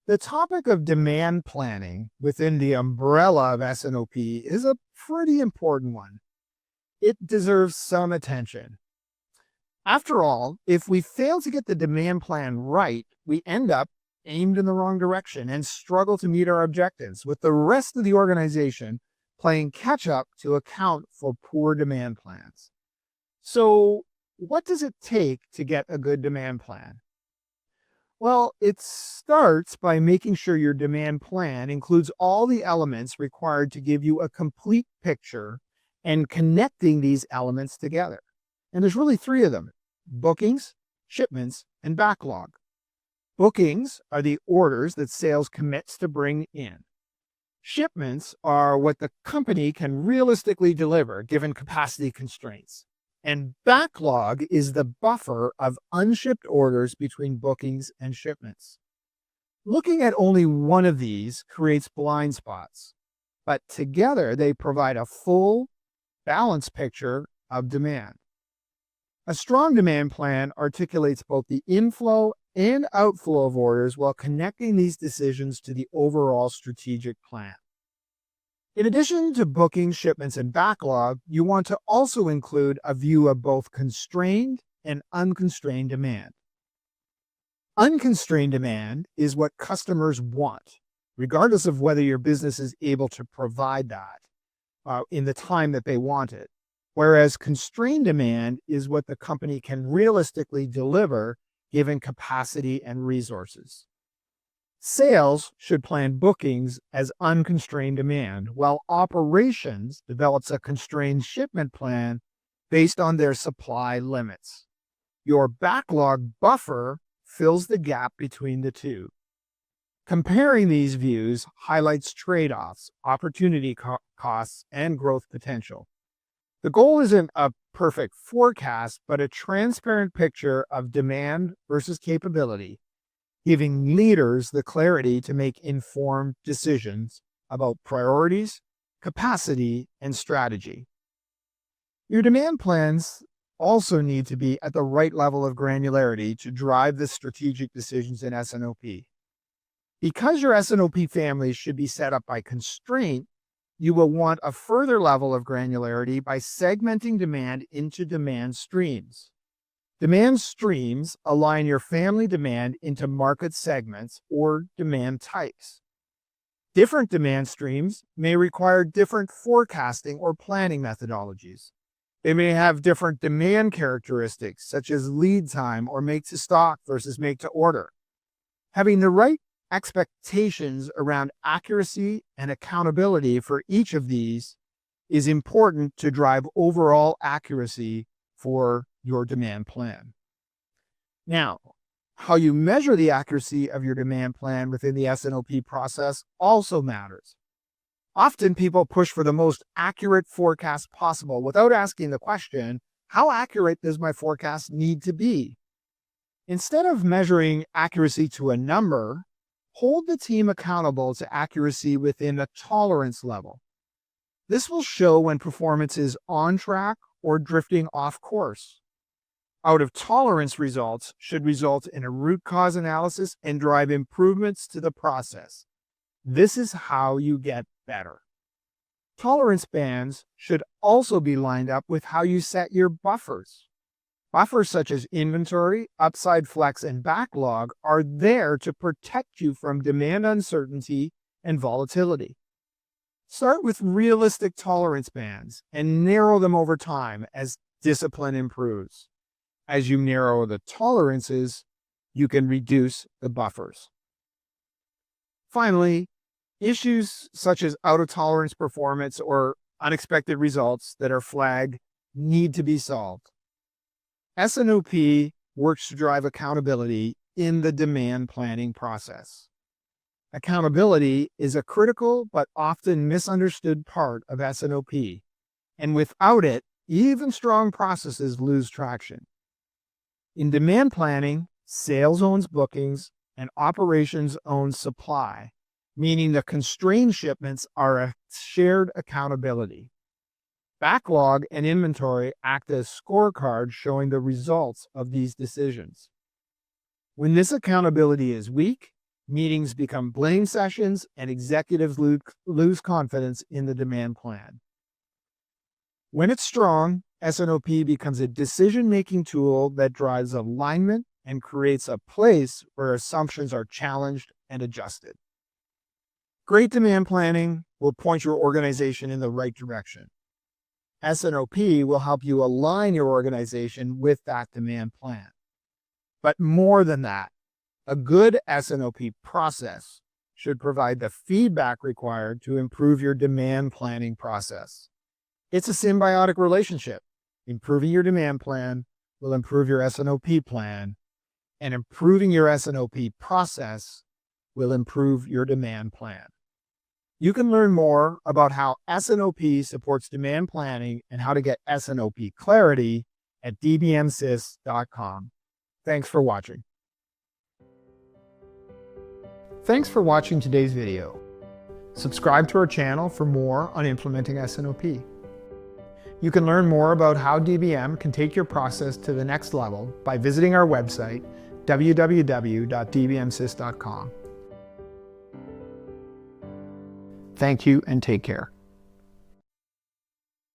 The topic of demand planning within the umbrella of S&OP is a pretty important one. It deserves some attention. After all, if we fail to get the demand plan right, we end up aimed in the wrong direction and struggle to meet our objectives, with the rest of the organization playing catch up to account for poor demand plans. So, what does it take to get a good demand plan? Well, it starts by making sure your demand plan includes all the elements required to give you a complete picture and connecting these elements together. And there's really three of them: bookings, shipments, and backlog. Bookings are the orders that sales commits to bring in. Shipments are what the company can realistically deliver given capacity constraints. And backlog is the buffer of unshipped orders between bookings and shipments. Looking at only one of these creates blind spots, but together they provide a full, balanced picture of demand. A strong demand plan articulates both the inflow and outflow of orders while connecting these decisions to the overall strategic plan. In addition to booking, shipments, and backlog, you want to also include a view of both constrained and unconstrained demand. Unconstrained demand is what customers want, regardless of whether your business is able to provide that in the time that they want it. Whereas constrained demand is what the company can realistically deliver given capacity and resources. Sales should plan bookings as unconstrained demand, while operations develops a constrained shipment plan based on their supply limits. Your backlog buffer fills the gap between the two. Comparing these views highlights trade-offs, opportunity costs, and growth potential. The goal isn't a perfect forecast, but a transparent picture of demand versus capability, giving leaders the clarity to make informed decisions about priorities, capacity, and strategy. Your demand plans also need to be at the right level of granularity to drive the strategic decisions in S&OP. Because your S&OP family should be set up by constraint, you will want a further level of granularity by segmenting demand into demand streams. Demand streams align your family demand into market segments or demand types. Different demand streams may require different forecasting or planning methodologies. They may have different demand characteristics, such as lead time or make to stock versus make to order. Having the right expectations around accuracy and accountability for each of these is important to drive overall accuracy for your demand plan. Now, how you measure the accuracy of your demand plan within the S&OP process also matters. Often people push for the most accurate forecast possible without asking the question, how accurate does my forecast need to be? Instead of measuring accuracy to a number, hold the team accountable to accuracy within a tolerance level. This will show when performance is on track or drifting off course. Out of tolerance results should result in a root cause analysis and drive improvements to the process. This is how you get better. Tolerance bands should also be lined up with how you set your buffers. Buffers such as inventory, upside flex, and backlog are there to protect you from demand uncertainty and volatility. Start with realistic tolerance bands and narrow them over time as discipline improves. As you narrow the tolerances, you can reduce the buffers. Finally, issues such as out of tolerance performance or unexpected results that are flagged need to be solved. S&OP works to drive accountability in the demand planning process. Accountability is a critical but often misunderstood part of S&OP, and without it, even strong processes lose traction. In demand planning, sales owns bookings and operations owns supply, meaning the constrained shipments are a shared accountability. Backlog and inventory act as scorecards showing the results of these decisions. When this accountability is weak, Meetings become blame sessions, and executives lose confidence in the demand plan. When it's strong, S&OP becomes a decision-making tool that drives alignment and creates a place where assumptions are challenged and adjusted. Great demand planning will point your organization in the right direction. S&OP will help you align your organization with that demand plan. But more than that, a good S&OP process should provide the feedback required to improve your demand planning process. It's a symbiotic relationship. Improving your demand plan will improve your S&OP plan, and improving your S&OP process will improve your demand plan. You can learn more about how S&OP supports demand planning and how to get S&OP clarity at dbmsys.com. Thanks for watching. Thanks for watching today's video. Subscribe to our channel for more on implementing S&OP. You can learn more about how DBM can take your process to the next level by visiting our website, www.dbmsys.com. Thank you and take care.